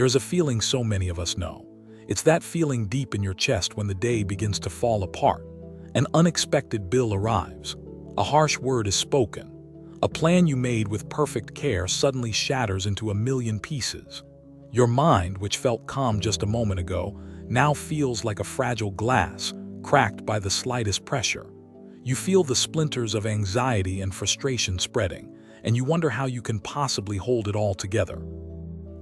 There is a feeling so many of us know. It's that feeling deep in your chest when the day begins to fall apart. An unexpected bill arrives. A harsh word is spoken. A plan you made with perfect care suddenly shatters into a million pieces. Your mind, which felt calm just a moment ago, now feels like a fragile glass, cracked by the slightest pressure. You feel the splinters of anxiety and frustration spreading, and you wonder how you can possibly hold it all together.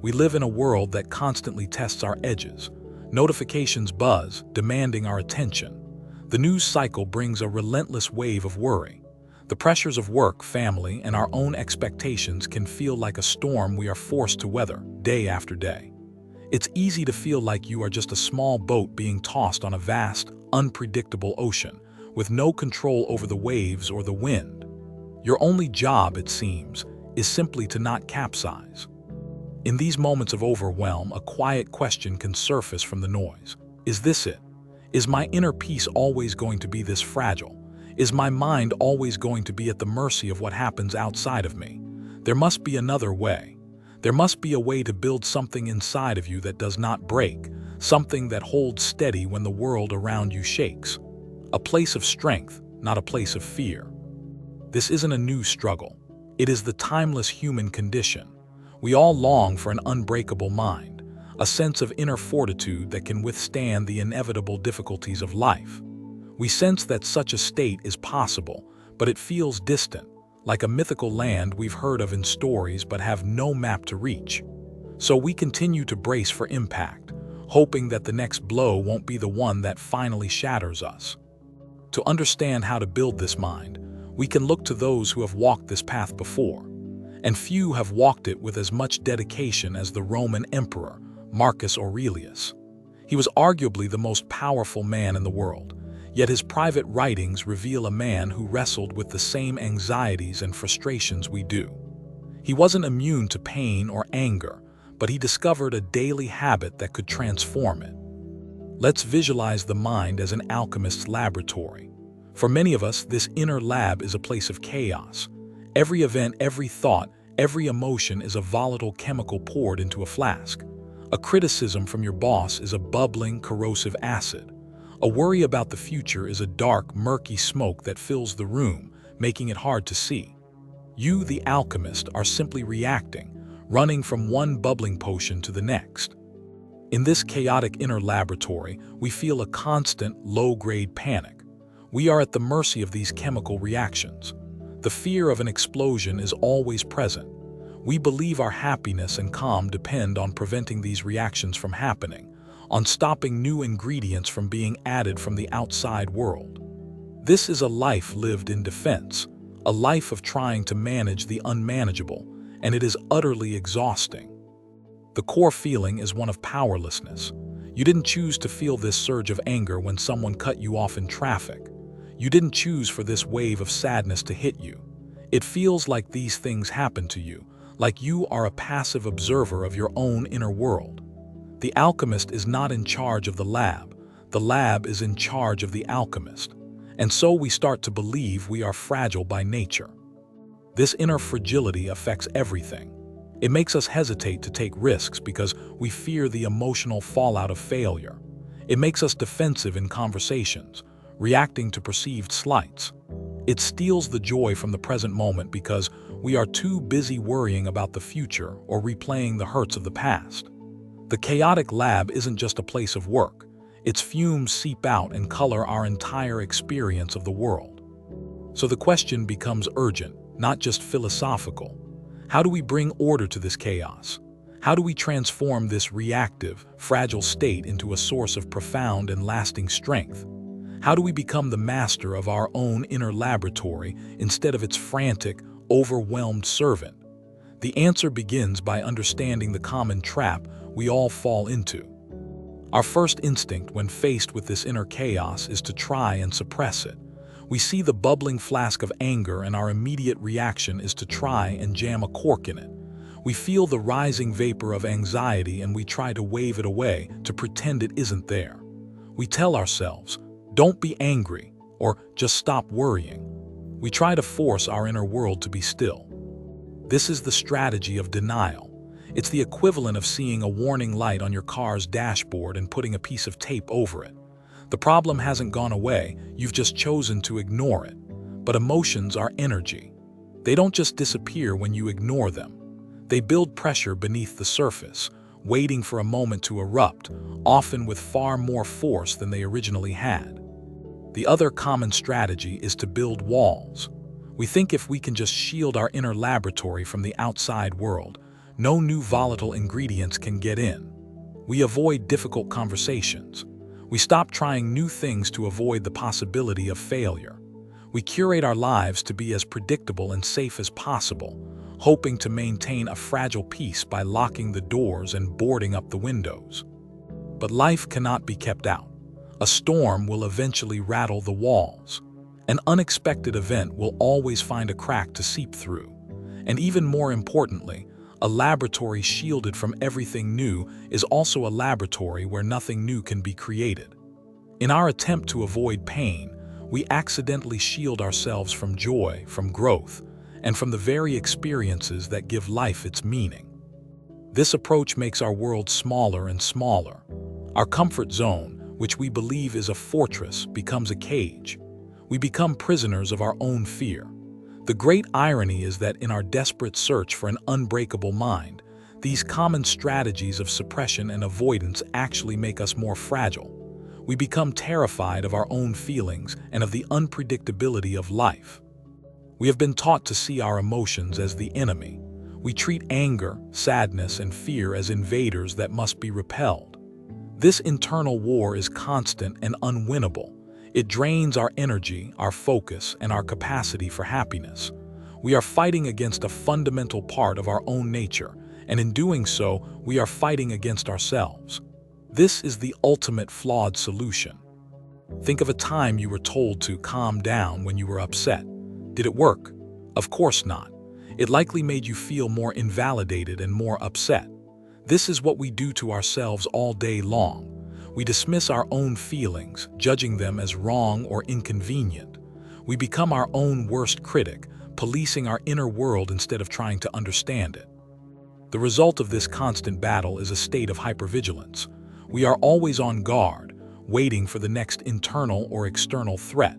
We live in a world that constantly tests our edges. Notifications buzz, demanding our attention. The news cycle brings a relentless wave of worry. The pressures of work, family, and our own expectations can feel like a storm we are forced to weather, day after day. It's easy to feel like you are just a small boat being tossed on a vast, unpredictable ocean, with no control over the waves or the wind. Your only job, it seems, is simply to not capsize. In these moments of overwhelm, a quiet question can surface from the noise. Is this it? Is my inner peace always going to be this fragile? Is my mind always going to be at the mercy of what happens outside of me? There must be another way. There must be a way to build something inside of you that does not break, something that holds steady when the world around you shakes. A place of strength, not a place of fear. This isn't a new struggle. It is the timeless human condition. We all long for an unbreakable mind, a sense of inner fortitude that can withstand the inevitable difficulties of life. We sense that such a state is possible, but it feels distant, like a mythical land we've heard of in stories but have no map to reach. So we continue to brace for impact, hoping that the next blow won't be the one that finally shatters us. To understand how to build this mind, we can look to those who have walked this path before. And few have walked it with as much dedication as the Roman emperor, Marcus Aurelius. He was arguably the most powerful man in the world, yet his private writings reveal a man who wrestled with the same anxieties and frustrations we do. He wasn't immune to pain or anger, but he discovered a daily habit that could transform it. Let's visualize the mind as an alchemist's laboratory. For many of us, this inner lab is a place of chaos. Every event, every thought, every emotion is a volatile chemical poured into a flask. A criticism from your boss is a bubbling, corrosive acid. A worry about the future is a dark, murky smoke that fills the room, making it hard to see. You, the alchemist, are simply reacting, running from one bubbling potion to the next. In this chaotic inner laboratory, we feel a constant, low-grade panic. We are at the mercy of these chemical reactions. The fear of an explosion is always present. We believe our happiness and calm depend on preventing these reactions from happening, on stopping new ingredients from being added from the outside world. This is a life lived in defense, a life of trying to manage the unmanageable, and it is utterly exhausting. The core feeling is one of powerlessness. You didn't choose to feel this surge of anger when someone cut you off in traffic. You didn't choose for this wave of sadness to hit you. It feels like these things happen to you, like you are a passive observer of your own inner world. The alchemist is not in charge of the lab is in charge of the alchemist. And so we start to believe we are fragile by nature. This inner fragility affects everything. It makes us hesitate to take risks because we fear the emotional fallout of failure. It makes us defensive in conversations, reacting to perceived slights. It steals the joy from the present moment because we are too busy worrying about the future or replaying the hurts of the past. The chaotic lab isn't just a place of work. Its fumes seep out and color our entire experience of the world. So the question becomes urgent, not just philosophical. How do we bring order to this chaos? How do we transform this reactive, fragile state into a source of profound and lasting strength? How do we become the master of our own inner laboratory instead of its frantic, overwhelmed servant? The answer begins by understanding the common trap we all fall into. Our first instinct when faced with this inner chaos is to try and suppress it. We see the bubbling flask of anger and our immediate reaction is to try and jam a cork in it. We feel the rising vapor of anxiety and we try to wave it away to pretend it isn't there. We tell ourselves, "Don't be angry," or "just stop worrying." We try to force our inner world to be still. This is the strategy of denial. It's the equivalent of seeing a warning light on your car's dashboard and putting a piece of tape over it. The problem hasn't gone away, you've just chosen to ignore it. But emotions are energy. They don't just disappear when you ignore them. They build pressure beneath the surface, waiting for a moment to erupt, often with far more force than they originally had. The other common strategy is to build walls. We think if we can just shield our inner laboratory from the outside world, no new volatile ingredients can get in. We avoid difficult conversations. We stop trying new things to avoid the possibility of failure. We curate our lives to be as predictable and safe as possible, hoping to maintain a fragile peace by locking the doors and boarding up the windows. But life cannot be kept out. A storm will eventually rattle the walls. An unexpected event will always find a crack to seep through. And even more importantly, a laboratory shielded from everything new is also a laboratory where nothing new can be created. In our attempt to avoid pain, we accidentally shield ourselves from joy, from growth, and from the very experiences that give life its meaning. This approach makes our world smaller and smaller. Our comfort zone, which we believe is a fortress, becomes a cage. We become prisoners of our own fear. The great irony is that in our desperate search for an unbreakable mind, these common strategies of suppression and avoidance actually make us more fragile. We become terrified of our own feelings and of the unpredictability of life. We have been taught to see our emotions as the enemy. We treat anger, sadness, and fear as invaders that must be repelled. This internal war is constant and unwinnable. It drains our energy, our focus, and our capacity for happiness. We are fighting against a fundamental part of our own nature, and in doing so, we are fighting against ourselves. This is the ultimate flawed solution. Think of a time you were told to calm down when you were upset. Did it work? Of course not. It likely made you feel more invalidated and more upset. This is what we do to ourselves all day long. We dismiss our own feelings, judging them as wrong or inconvenient. We become our own worst critic, policing our inner world instead of trying to understand it. The result of this constant battle is a state of hypervigilance. We are always on guard, waiting for the next internal or external threat.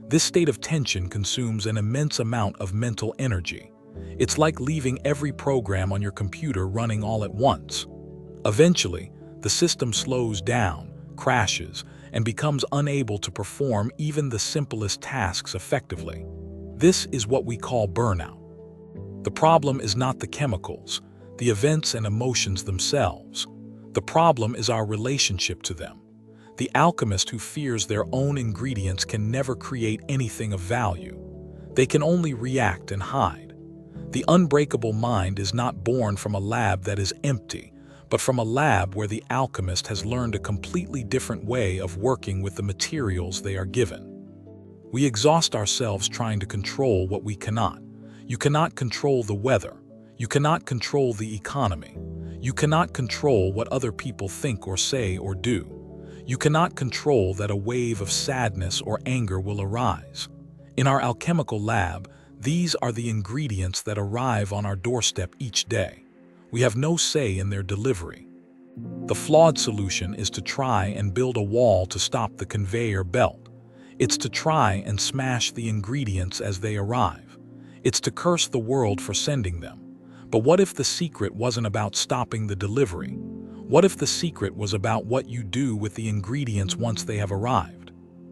This state of tension consumes an immense amount of mental energy. It's like leaving every program on your computer running all at once. Eventually, the system slows down, crashes, and becomes unable to perform even the simplest tasks effectively. This is what we call burnout. The problem is not the chemicals, the events and emotions themselves. The problem is our relationship to them. The alchemist who fears their own ingredients can never create anything of value. They can only react and hide. The unbreakable mind is not born from a lab that is empty, but from a lab where the alchemist has learned a completely different way of working with the materials they are given. We exhaust ourselves trying to control what we cannot. You cannot control the weather. You cannot control the economy. You cannot control what other people think or say or do. You cannot control that a wave of sadness or anger will arise. In our alchemical lab, these are the ingredients that arrive on our doorstep each day. We have no say in their delivery. The flawed solution is to try and build a wall to stop the conveyor belt. It's to try and smash the ingredients as they arrive. It's to curse the world for sending them. But what if the secret wasn't about stopping the delivery? What if the secret was about what you do with the ingredients once they have arrived?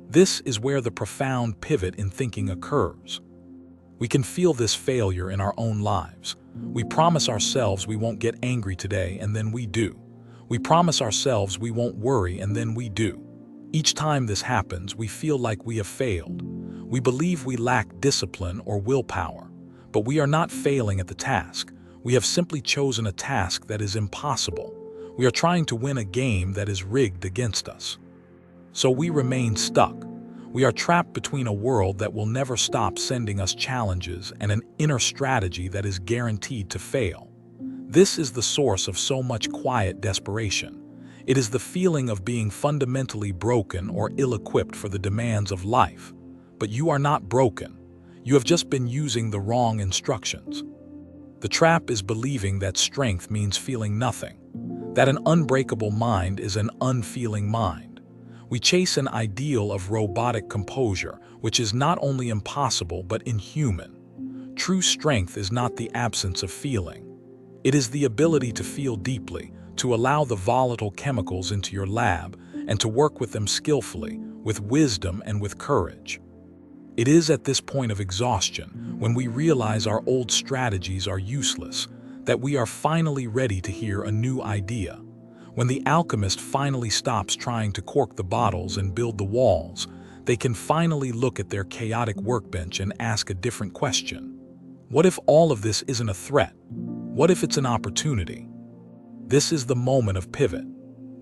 This is where the profound pivot in thinking occurs. We can feel this failure in our own lives. We promise ourselves we won't get angry today, and then we do. We promise ourselves we won't worry, and then we do. Each time this happens, we feel like we have failed. We believe we lack discipline or willpower, but we are not failing at the task. We have simply chosen a task that is impossible. We are trying to win a game that is rigged against us. So we remain stuck. We are trapped between a world that will never stop sending us challenges and an inner strategy that is guaranteed to fail. This is the source of so much quiet desperation. It is the feeling of being fundamentally broken or ill-equipped for the demands of life. But you are not broken. You have just been using the wrong instructions. The trap is believing that strength means feeling nothing, that an unbreakable mind is an unfeeling mind. We chase an ideal of robotic composure, which is not only impossible but inhuman. True strength is not the absence of feeling. It is the ability to feel deeply, to allow the volatile chemicals into your lab, and to work with them skillfully, with wisdom and with courage. It is at this point of exhaustion, when we realize our old strategies are useless, that we are finally ready to hear a new idea. When the alchemist finally stops trying to cork the bottles and build the walls, they can finally look at their chaotic workbench and ask a different question. What if all of this isn't a threat? What if it's an opportunity? This is the moment of pivot.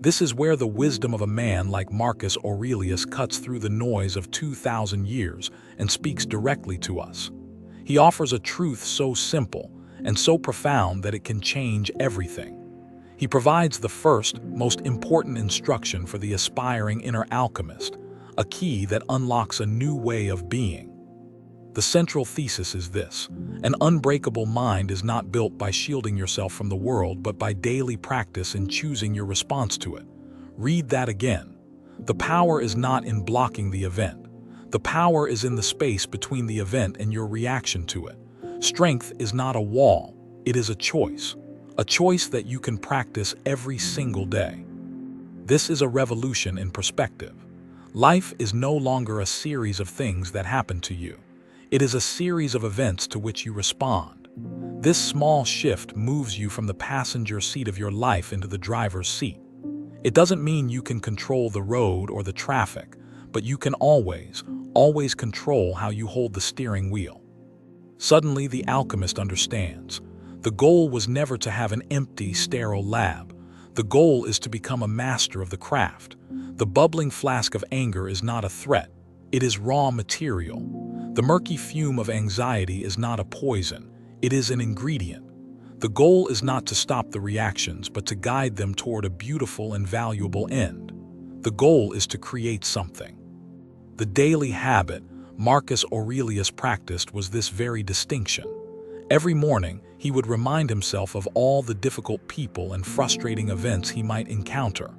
This is where the wisdom of a man like Marcus Aurelius cuts through the noise of 2,000 years and speaks directly to us. He offers a truth so simple and so profound that it can change everything. He provides the first, most important instruction for the aspiring inner alchemist, a key that unlocks a new way of being. The central thesis is this: an unbreakable mind is not built by shielding yourself from the world, but by daily practice in choosing your response to it. Read that again. The power is not in blocking the event. The power is in the space between the event and your reaction to it. Strength is not a wall, it is a choice that you can practice every single day. This is a revolution in perspective. Life is no longer a series of things that happen to you. It is a series of events to which you respond. This small shift moves you from the passenger seat of your life into the driver's seat. It doesn't mean you can control the road or the traffic, but you can always control how you hold the steering wheel. Suddenly, the alchemist understands. The goal was never to have an empty, sterile lab. The goal is to become a master of the craft. The bubbling flask of anger is not a threat. It is raw material. The murky fume of anxiety is not a poison. It is an ingredient. The goal is not to stop the reactions, but to guide them toward a beautiful and valuable end. The goal is to create something. The daily habit Marcus Aurelius practiced was this very distinction. Every morning, he would remind himself of all the difficult people and frustrating events he might encounter.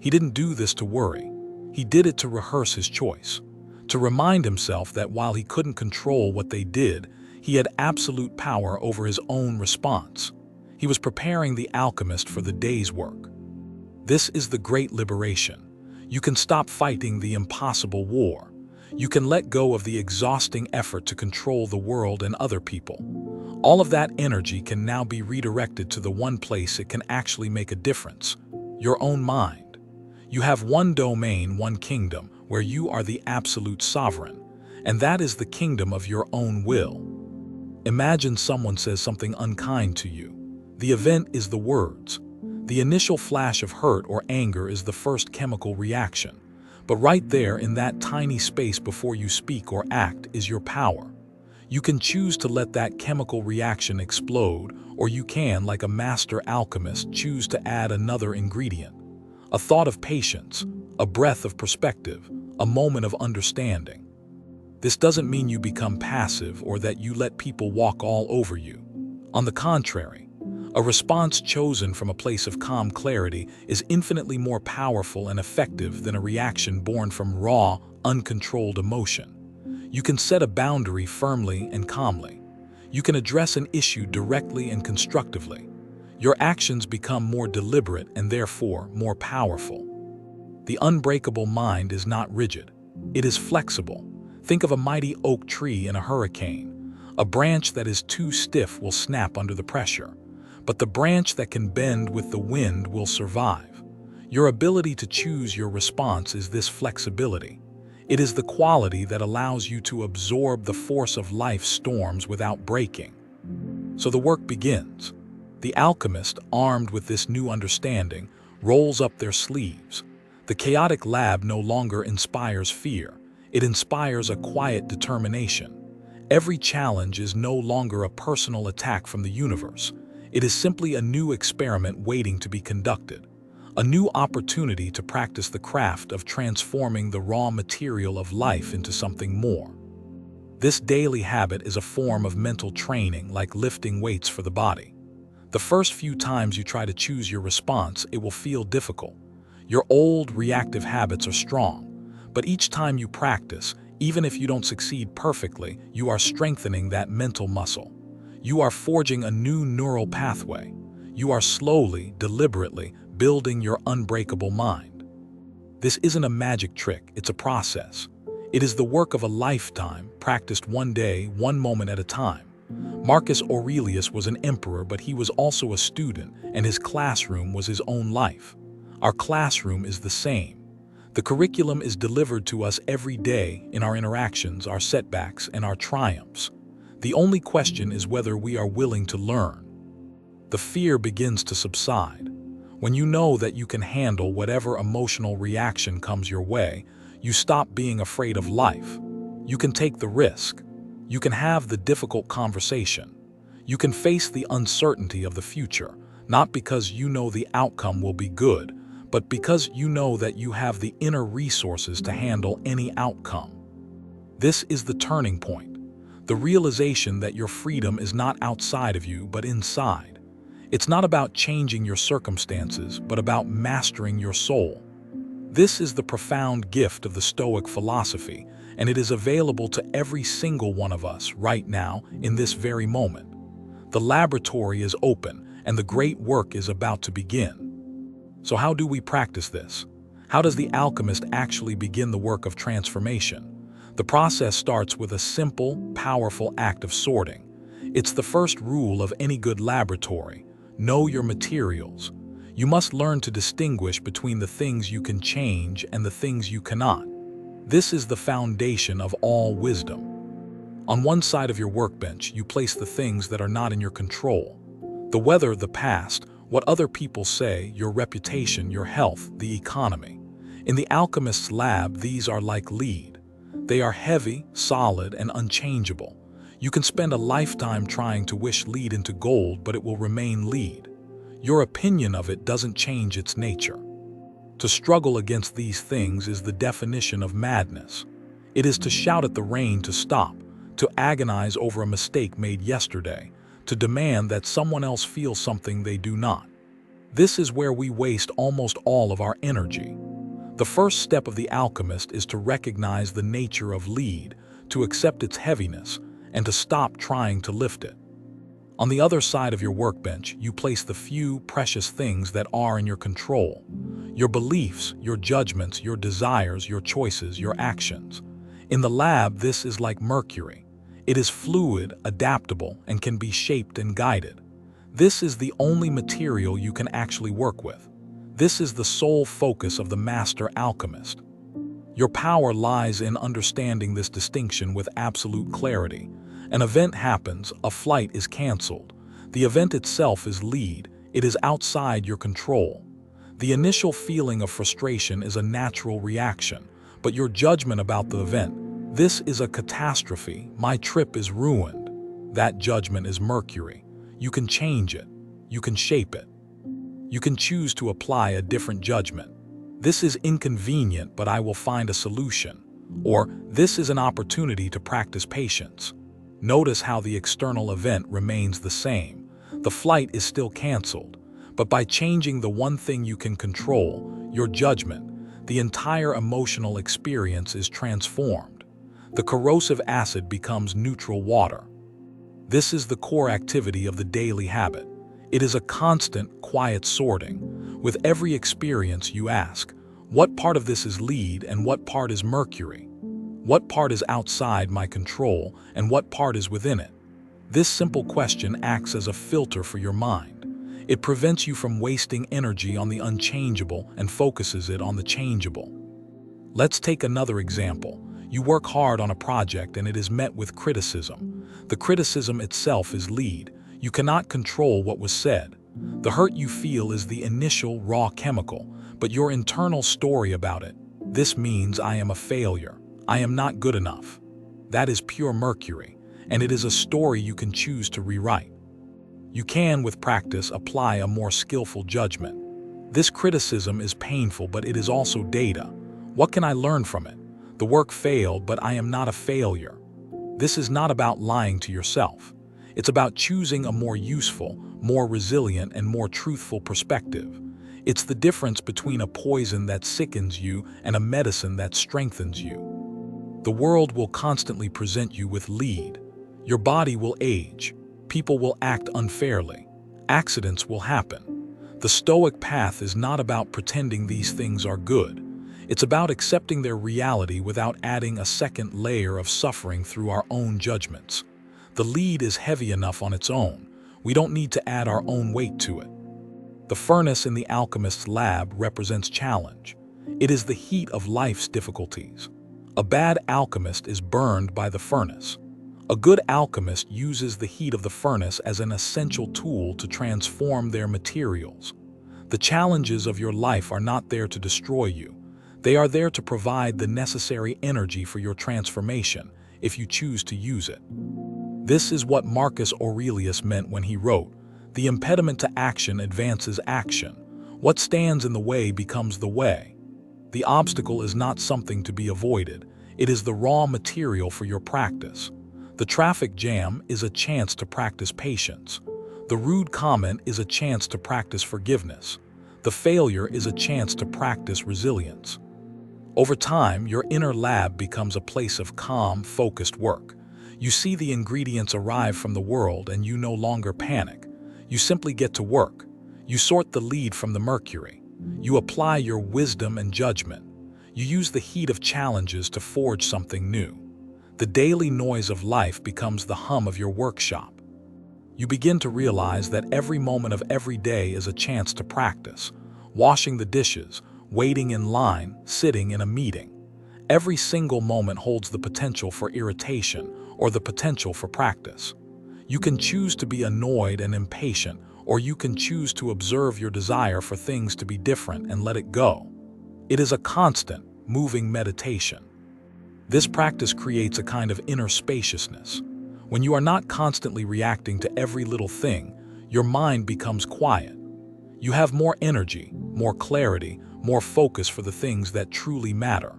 He didn't do this to worry. He did it to rehearse his choice, to remind himself that while he couldn't control what they did, he had absolute power over his own response. He was preparing the alchemist for the day's work. This is the great liberation. You can stop fighting the impossible war. You can let go of the exhausting effort to control the world and other people. All of that energy can now be redirected to the one place it can actually make a difference: your own mind. You have one domain, one kingdom, where you are the absolute sovereign, and that is the kingdom of your own will. Imagine someone says something unkind to you. The event is the words. The initial flash of hurt or anger is the first chemical reaction. But right there in that tiny space before you speak or act is your power. You can choose to let that chemical reaction explode, or you can, like a master alchemist, choose to add another ingredient. A thought of patience, a breath of perspective, a moment of understanding. This doesn't mean you become passive or that you let people walk all over you. On the contrary, a response chosen from a place of calm clarity is infinitely more powerful and effective than a reaction born from raw, uncontrolled emotion. You can set a boundary firmly and calmly. You can address an issue directly and constructively. Your actions become more deliberate and therefore more powerful. The unbreakable mind is not rigid. It is flexible. Think of a mighty oak tree in a hurricane. A branch that is too stiff will snap under the pressure, but the branch that can bend with the wind will survive. Your ability to choose your response is this flexibility. It is the quality that allows you to absorb the force of life's storms without breaking. So the work begins. The alchemist, armed with this new understanding, rolls up their sleeves. The chaotic lab no longer inspires fear. It inspires a quiet determination. Every challenge is no longer a personal attack from the universe. It is simply a new experiment waiting to be conducted. A new opportunity to practice the craft of transforming the raw material of life into something more. This daily habit is a form of mental training, like lifting weights for the body. The first few times you try to choose your response, it will feel difficult. Your old reactive habits are strong, but each time you practice, even if you don't succeed perfectly, you are strengthening that mental muscle. You are forging a new neural pathway. You are slowly, deliberately building your unbreakable mind. This isn't a magic trick, it's a process. It is the work of a lifetime, practiced one day, one moment at a time. Marcus Aurelius was an emperor, but he was also a student, and his classroom was his own life. Our classroom is the same. The curriculum is delivered to us every day in our interactions, our setbacks, and our triumphs. The only question is whether we are willing to learn. The fear begins to subside. When you know that you can handle whatever emotional reaction comes your way, you stop being afraid of life. You can take the risk. You can have the difficult conversation. You can face the uncertainty of the future, not because you know the outcome will be good, but because you know that you have the inner resources to handle any outcome. This is the turning point, the realization that your freedom is not outside of you, but inside. It's not about changing your circumstances, but about mastering your soul. This is the profound gift of the Stoic philosophy, and it is available to every single one of us right now, in this very moment. The laboratory is open, and the great work is about to begin. So how do we practice this? How does the alchemist actually begin the work of transformation? The process starts with a simple, powerful act of sorting. It's the first rule of any good laboratory. Know your materials. You must learn to distinguish between the things you can change and the things you cannot. This is the foundation of all wisdom. On one side of your workbench, you place the things that are not in your control. The weather, the past, what other people say, your reputation, your health, the economy. In the alchemist's lab, these are like lead. They are heavy, solid, and unchangeable. You can spend a lifetime trying to wish lead into gold, but it will remain lead. Your opinion of it doesn't change its nature. To struggle against these things is the definition of madness. It is to shout at the rain to stop, to agonize over a mistake made yesterday, to demand that someone else feel something they do not. This is where we waste almost all of our energy. The first step of the alchemist is to recognize the nature of lead, to accept its heaviness, and to stop trying to lift it. On the other side of your workbench, you place the few precious things that are in your control. Your beliefs, your judgments, your desires, your choices, your actions. In the lab, this is like mercury. It is fluid, adaptable, and can be shaped and guided. This is the only material you can actually work with. This is the sole focus of the master alchemist. Your power lies in understanding this distinction with absolute clarity. An event happens, a flight is canceled. The event itself is lead. It is outside your control. The initial feeling of frustration is a natural reaction, but your judgment about the event, this is a catastrophe, my trip is ruined. That judgment is mercury. You can change it. You can shape it. You can choose to apply a different judgment. This is inconvenient, but I will find a solution. Or, this is an opportunity to practice patience. Notice how the external event remains the same. The flight is still canceled, but by changing the one thing you can control, your judgment, the entire emotional experience is transformed. The corrosive acid becomes neutral water. This is the core activity of the daily habit. It is a constant, quiet sorting. With every experience you ask, what part of this is lead and what part is mercury? What part is outside my control and what part is within it? This simple question acts as a filter for your mind. It prevents you from wasting energy on the unchangeable and focuses it on the changeable. Let's take another example. You work hard on a project and it is met with criticism. The criticism itself is lead. You cannot control what was said. The hurt you feel is the initial raw chemical, but your internal story about it. This means I am a failure. I am not good enough. That is pure mercury, and it is a story you can choose to rewrite. You can, with practice, apply a more skillful judgment. This criticism is painful, but it is also data. What can I learn from it? The work failed, but I am not a failure. This is not about lying to yourself. It's about choosing a more useful, more resilient, and more truthful perspective. It's the difference between a poison that sickens you and a medicine that strengthens you. The world will constantly present you with lead. Your body will age. People will act unfairly. Accidents will happen. The Stoic path is not about pretending these things are good. It's about accepting their reality without adding a second layer of suffering through our own judgments. The lead is heavy enough on its own. We don't need to add our own weight to it. The furnace in the alchemist's lab represents challenge. It is the heat of life's difficulties. A bad alchemist is burned by the furnace. A good alchemist uses the heat of the furnace as an essential tool to transform their materials. The challenges of your life are not there to destroy you. They are there to provide the necessary energy for your transformation, if you choose to use it. This is what Marcus Aurelius meant when he wrote, "The impediment to action advances action. What stands in the way becomes the way." The obstacle is not something to be avoided. It is the raw material for your practice. The traffic jam is a chance to practice patience. The rude comment is a chance to practice forgiveness. The failure is a chance to practice resilience. Over time, your inner lab becomes a place of calm, focused work. You see the ingredients arrive from the world and you no longer panic. You simply get to work. You sort the lead from the mercury. You apply your wisdom and judgment. You use the heat of challenges to forge something new. The daily noise of life becomes the hum of your workshop. You begin to realize that every moment of every day is a chance to practice. Washing the dishes, waiting in line, sitting in a meeting. Every single moment holds the potential for irritation or the potential for practice. You can choose to be annoyed and impatient, or you can choose to observe your desire for things to be different and let it go. It is a constant, moving meditation. This practice creates a kind of inner spaciousness. When you are not constantly reacting to every little thing, your mind becomes quiet. You have more energy, more clarity, more focus for the things that truly matter.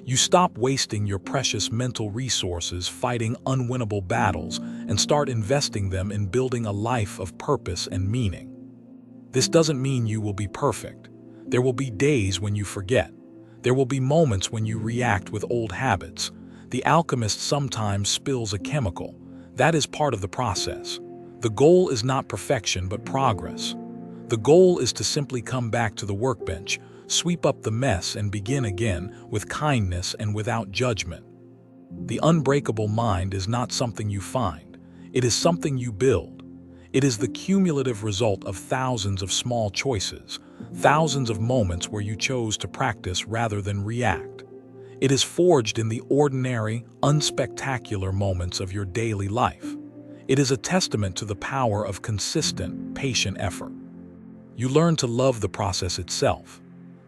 You stop wasting your precious mental resources fighting unwinnable battles and start investing them in building a life of purpose and meaning. This doesn't mean you will be perfect. There will be days when you forget. There will be moments when you react with old habits. The alchemist sometimes spills a chemical. That is part of the process. The goal is not perfection but progress. The goal is to simply come back to the workbench, sweep up the mess and begin again with kindness and without judgment. The unbreakable mind is not something you find. It is something you build. It is the cumulative result of thousands of small choices, thousands of moments where you chose to practice rather than react. It is forged in the ordinary, unspectacular moments of your daily life. It is a testament to the power of consistent, patient effort. You learn to love the process itself.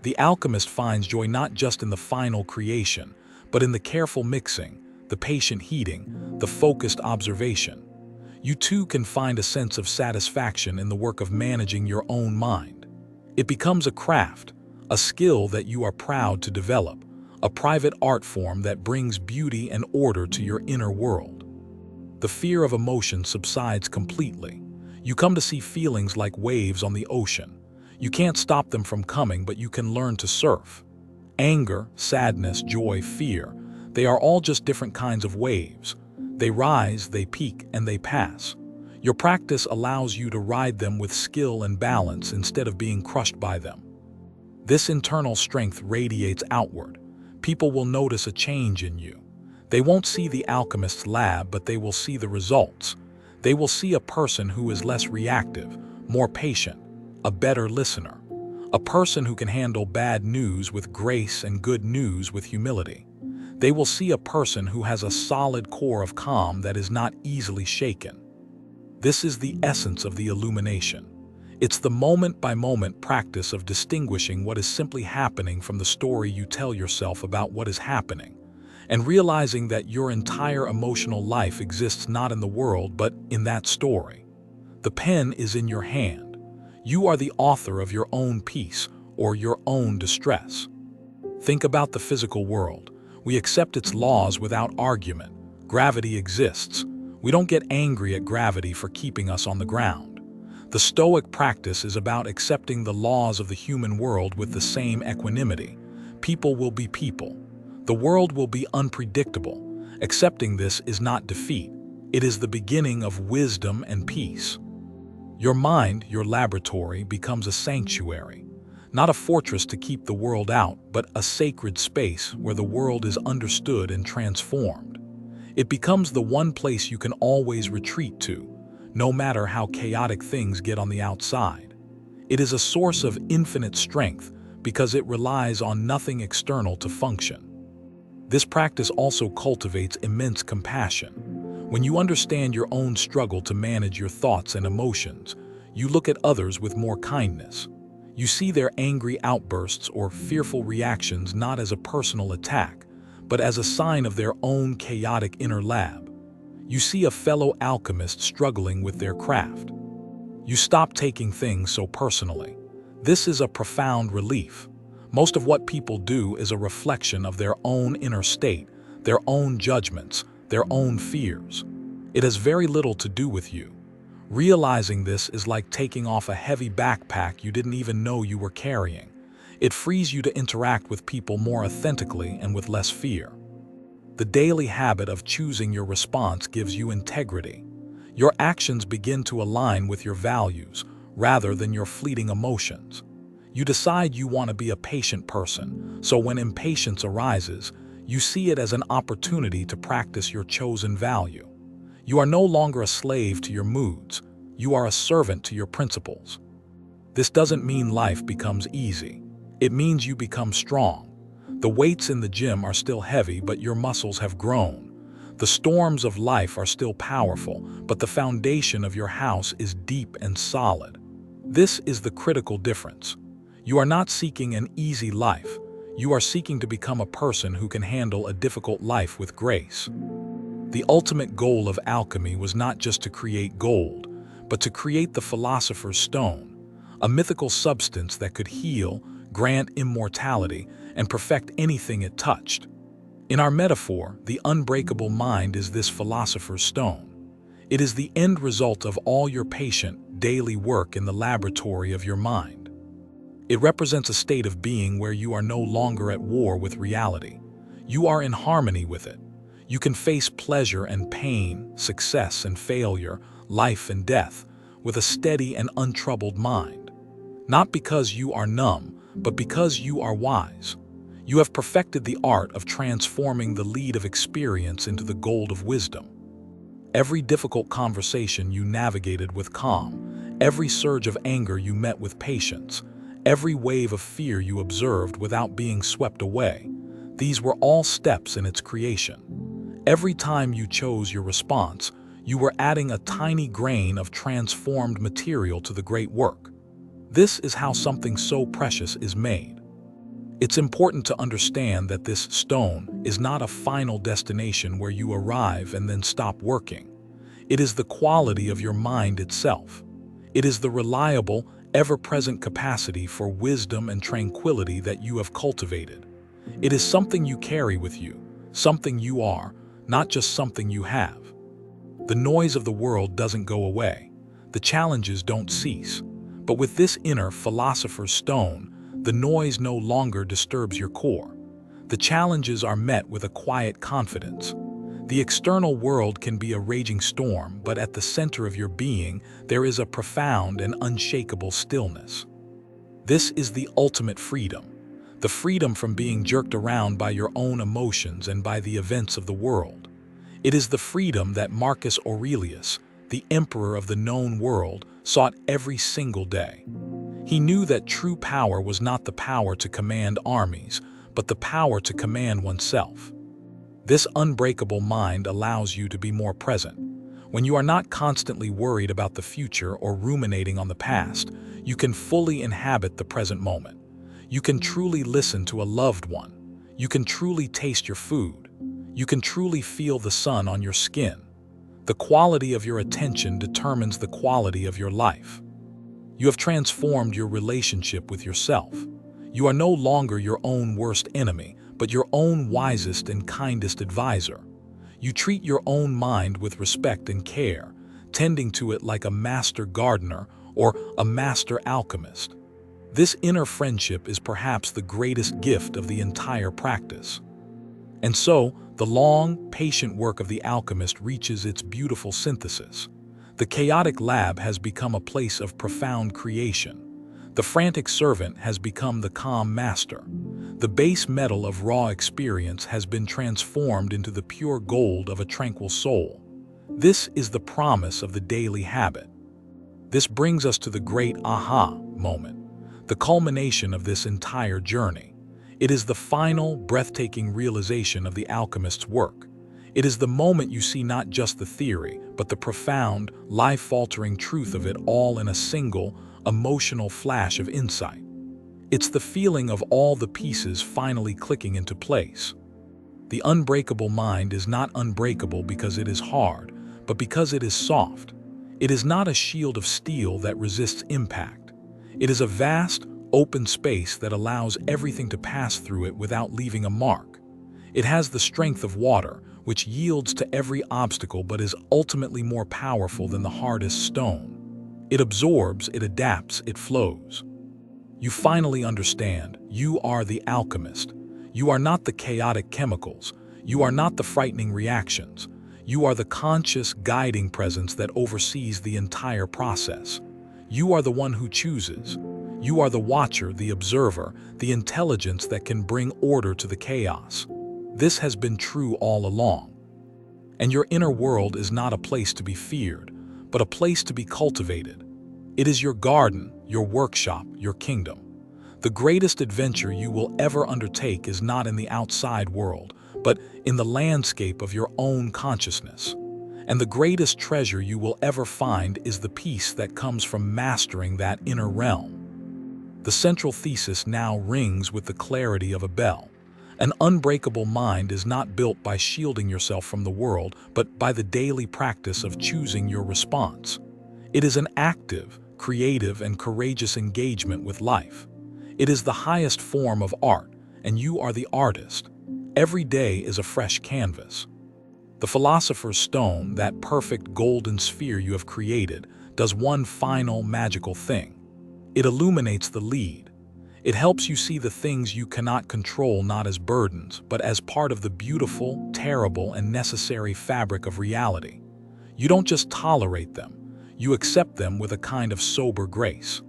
The alchemist finds joy not just in the final creation, but in the careful mixing, the patient heating, the focused observation. You too can find a sense of satisfaction in the work of managing your own mind. It becomes a craft, a skill that you are proud to develop, a private art form that brings beauty and order to your inner world. The fear of emotion subsides completely. You come to see feelings like waves on the ocean. You can't stop them from coming, but you can learn to surf. Anger, sadness, joy, fear, they are all just different kinds of waves. They rise, they peak, and they pass. Your practice allows you to ride them with skill and balance instead of being crushed by them. This internal strength radiates outward. People will notice a change in you. They won't see the alchemist's lab, but they will see the results. They will see a person who is less reactive, more patient, a better listener, a person who can handle bad news with grace and good news with humility. They will see a person who has a solid core of calm that is not easily shaken. This is the essence of the illumination. It's the moment-by-moment practice of distinguishing what is simply happening from the story you tell yourself about what is happening, and realizing that your entire emotional life exists not in the world but in that story. The pen is in your hand. You are the author of your own peace or your own distress. Think about the physical world. We accept its laws without argument. Gravity exists. We don't get angry at gravity for keeping us on the ground. The Stoic practice is about accepting the laws of the human world with the same equanimity. People will be people. The world will be unpredictable. Accepting this is not defeat. It is the beginning of wisdom and peace. Your mind, your laboratory, becomes a sanctuary. Not a fortress to keep the world out, but a sacred space where the world is understood and transformed. It becomes the one place you can always retreat to, no matter how chaotic things get on the outside. It is a source of infinite strength because it relies on nothing external to function. This practice also cultivates immense compassion. When you understand your own struggle to manage your thoughts and emotions, you look at others with more kindness. You see their angry outbursts or fearful reactions not as a personal attack, but as a sign of their own chaotic inner lab. You see a fellow alchemist struggling with their craft. You stop taking things so personally. This is a profound relief. Most of what people do is a reflection of their own inner state, their own judgments, their own fears. It has very little to do with you. Realizing this is like taking off a heavy backpack you didn't even know you were carrying. It frees you to interact with people more authentically and with less fear. The daily habit of choosing your response gives you integrity. Your actions begin to align with your values rather than your fleeting emotions. You decide you want to be a patient person, so when impatience arises, you see it as an opportunity to practice your chosen value. You are no longer a slave to your moods. You are a servant to your principles. This doesn't mean life becomes easy. It means you become strong. The weights in the gym are still heavy, but your muscles have grown. The storms of life are still powerful, but the foundation of your house is deep and solid. This is the critical difference. You are not seeking an easy life. You are seeking to become a person who can handle a difficult life with grace. The ultimate goal of alchemy was not just to create gold, but to create the philosopher's stone, a mythical substance that could heal, grant immortality, and perfect anything it touched. In our metaphor, the unbreakable mind is this philosopher's stone. It is the end result of all your patient, daily work in the laboratory of your mind. It represents a state of being where you are no longer at war with reality. You are in harmony with it. You can face pleasure and pain, success and failure, life and death, with a steady and untroubled mind. Not because you are numb, but because you are wise. You have perfected the art of transforming the lead of experience into the gold of wisdom. Every difficult conversation you navigated with calm, every surge of anger you met with patience, every wave of fear you observed without being swept away, these were all steps in its creation. Every time you chose your response, you were adding a tiny grain of transformed material to the great work. This is how something so precious is made. It's important to understand that this stone is not a final destination where you arrive and then stop working. It is the quality of your mind itself. It is the reliable, ever-present capacity for wisdom and tranquility that you have cultivated. It is something you carry with you, something you are, not just something you have. The noise of the world doesn't go away. The challenges don't cease. But with this inner philosopher's stone, the noise no longer disturbs your core. The challenges are met with a quiet confidence. The external world can be a raging storm, but at the center of your being, there is a profound and unshakable stillness. This is the ultimate freedom. The freedom from being jerked around by your own emotions and by the events of the world. It is the freedom that Marcus Aurelius, the emperor of the known world, sought every single day. He knew that true power was not the power to command armies, but the power to command oneself. This unbreakable mind allows you to be more present. When you are not constantly worried about the future or ruminating on the past, you can fully inhabit the present moment. You can truly listen to a loved one. You can truly taste your food. You can truly feel the sun on your skin. The quality of your attention determines the quality of your life. You have transformed your relationship with yourself. You are no longer your own worst enemy, but your own wisest and kindest advisor. You treat your own mind with respect and care, tending to it like a master gardener or a master alchemist. This inner friendship is perhaps the greatest gift of the entire practice. And so, the long, patient work of the alchemist reaches its beautiful synthesis. The chaotic lab has become a place of profound creation. The frantic servant has become the calm master. The base metal of raw experience has been transformed into the pure gold of a tranquil soul. This is the promise of the daily habit. This brings us to the great aha moment, the culmination of this entire journey. It is the final, breathtaking realization of the alchemist's work. It is the moment you see not just the theory, but the profound, life-altering truth of it all in a single, emotional flash of insight. It's the feeling of all the pieces finally clicking into place. The unbreakable mind is not unbreakable because it is hard, but because it is soft. It is not a shield of steel that resists impact. It is a vast, open space that allows everything to pass through it without leaving a mark. It has the strength of water, which yields to every obstacle but is ultimately more powerful than the hardest stone. It absorbs, it adapts, it flows. You finally understand, you are the alchemist. You are not the chaotic chemicals. You are not the frightening reactions. You are the conscious, guiding presence that oversees the entire process. You are the one who chooses. You are the watcher, the observer, the intelligence that can bring order to the chaos. This has been true all along. And your inner world is not a place to be feared, but a place to be cultivated. It is your garden, your workshop, your kingdom. The greatest adventure you will ever undertake is not in the outside world, but in the landscape of your own consciousness. And the greatest treasure you will ever find is the peace that comes from mastering that inner realm. The central thesis now rings with the clarity of a bell. An unbreakable mind is not built by shielding yourself from the world, but by the daily practice of choosing your response. It is an active, creative, and courageous engagement with life. It is the highest form of art, and you are the artist. Every day is a fresh canvas. The philosopher's stone, that perfect golden sphere you have created, does one final magical thing. It illuminates the lead. It helps you see the things you cannot control not as burdens, but as part of the beautiful, terrible, and necessary fabric of reality. You don't just tolerate them, you accept them with a kind of sober grace.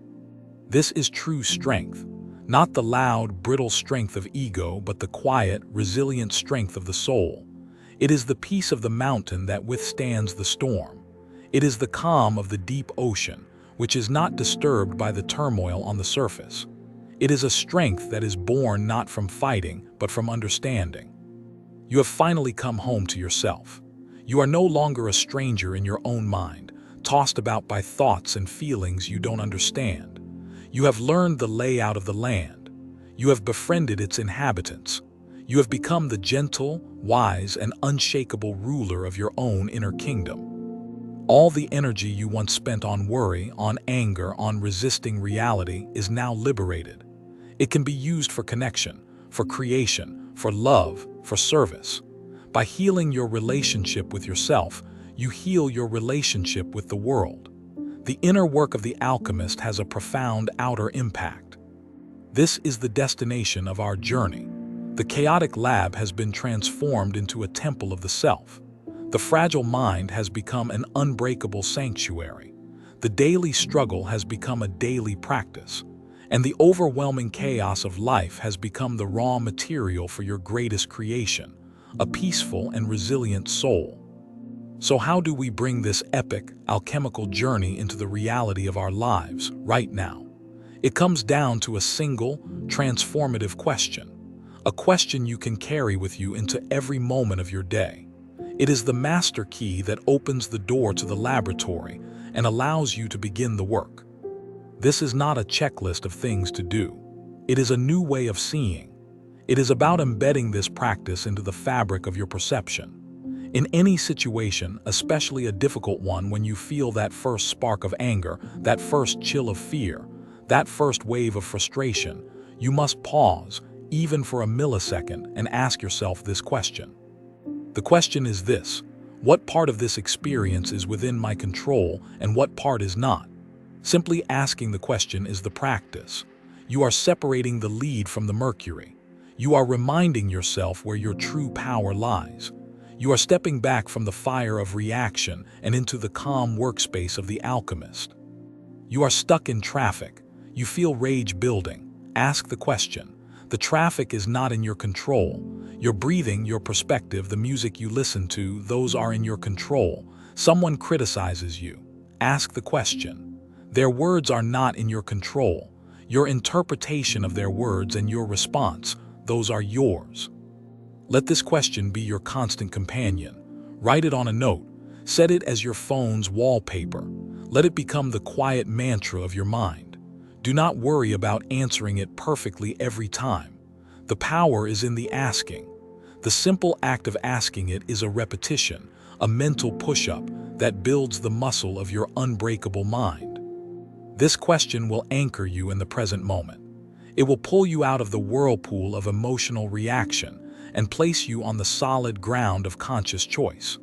This is true strength, not the loud, brittle strength of ego, but the quiet, resilient strength of the soul. It is the peace of the mountain that withstands the storm. It is the calm of the deep ocean, which is not disturbed by the turmoil on the surface. It is a strength that is born not from fighting, but from understanding. You have finally come home to yourself. You are no longer a stranger in your own mind, tossed about by thoughts and feelings you don't understand. You have learned the layout of the land. You have befriended its inhabitants. You have become the gentle, wise, and unshakable ruler of your own inner kingdom. All the energy you once spent on worry, on anger, on resisting reality is now liberated. It can be used for connection, for creation, for love, for service. By healing your relationship with yourself, you heal your relationship with the world. The inner work of the alchemist has a profound outer impact. This is the destination of our journey. The chaotic lab has been transformed into a temple of the self. The fragile mind has become an unbreakable sanctuary. The daily struggle has become a daily practice. And the overwhelming chaos of life has become the raw material for your greatest creation, a peaceful and resilient soul. So how do we bring this epic, alchemical journey into the reality of our lives right now? It comes down to a single, transformative question. A question you can carry with you into every moment of your day. It is the master key that opens the door to the laboratory and allows you to begin the work. This is not a checklist of things to do. It is a new way of seeing. It is about embedding this practice into the fabric of your perception. In any situation, especially a difficult one, when you feel that first spark of anger, that first chill of fear, that first wave of frustration, you must pause, even for a millisecond, and ask yourself this question. The question is this: what part of this experience is within my control and what part is not? Simply asking the question is the practice. You are separating the lead from the mercury. You are reminding yourself where your true power lies. You are stepping back from the fire of reaction and into the calm workspace of the alchemist. You are stuck in traffic. You feel rage building. Ask the question. The traffic is not in your control. Your breathing, your perspective, the music you listen to, those are in your control. Someone criticizes you. Ask the question. Their words are not in your control. Your interpretation of their words and your response, those are yours. Let this question be your constant companion. Write it on a note. Set it as your phone's wallpaper. Let it become the quiet mantra of your mind. Do not worry about answering it perfectly every time. The power is in the asking. The simple act of asking it is a repetition, a mental push-up that builds the muscle of your unbreakable mind. This question will anchor you in the present moment. It will pull you out of the whirlpool of emotional reaction and place you on the solid ground of conscious choice.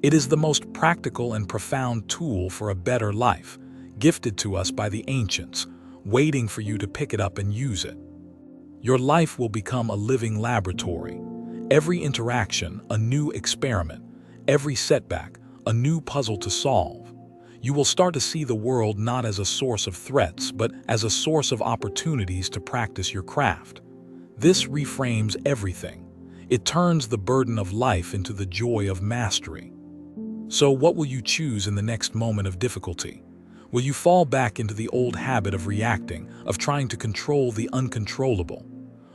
It is the most practical and profound tool for a better life, gifted to us by the ancients, waiting for you to pick it up and use it. Your life will become a living laboratory. Every interaction, a new experiment. Every setback, a new puzzle to solve. You will start to see the world not as a source of threats, but as a source of opportunities to practice your craft. This reframes everything. It turns the burden of life into the joy of mastery. So what will you choose in the next moment of difficulty? Will you fall back into the old habit of reacting, of trying to control the uncontrollable?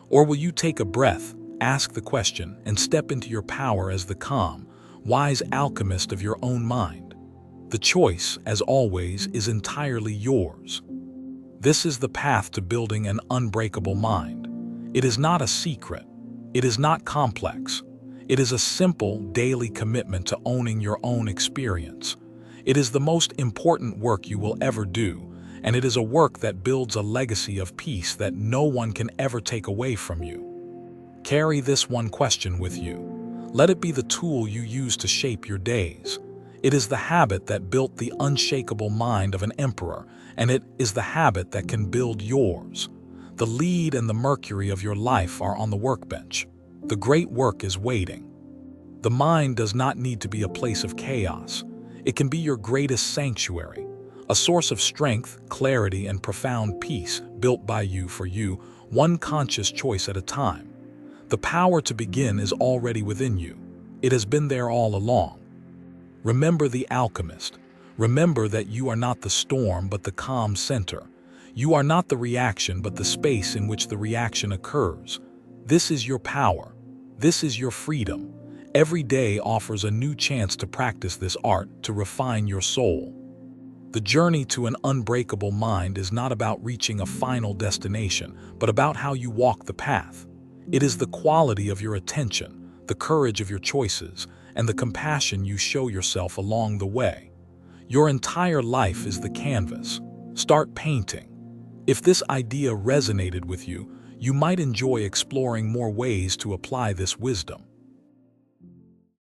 Or will you take a breath, ask the question, and step into your power as the calm, wise alchemist of your own mind? The choice, as always, is entirely yours. This is the path to building an unbreakable mind. It is not a secret. It is not complex. It is a simple, daily commitment to owning your own experience. It is the most important work you will ever do, and it is a work that builds a legacy of peace that no one can ever take away from you. Carry this one question with you. Let it be the tool you use to shape your days. It is the habit that built the unshakable mind of an emperor, and it is the habit that can build yours. The lead and the mercury of your life are on the workbench. The great work is waiting. The mind does not need to be a place of chaos. It can be your greatest sanctuary, a source of strength, clarity, and profound peace built by you for you, one conscious choice at a time. The power to begin is already within you. It has been there all along. Remember the alchemist. Remember that you are not the storm but the calm center. You are not the reaction but the space in which the reaction occurs. This is your power. This is your freedom. Every day offers a new chance to practice this art, to refine your soul. The journey to an unbreakable mind is not about reaching a final destination, but about how you walk the path. It is the quality of your attention, the courage of your choices, and the compassion you show yourself along the way. Your entire life is the canvas. Start painting. If this idea resonated with you, you might enjoy exploring more ways to apply this wisdom.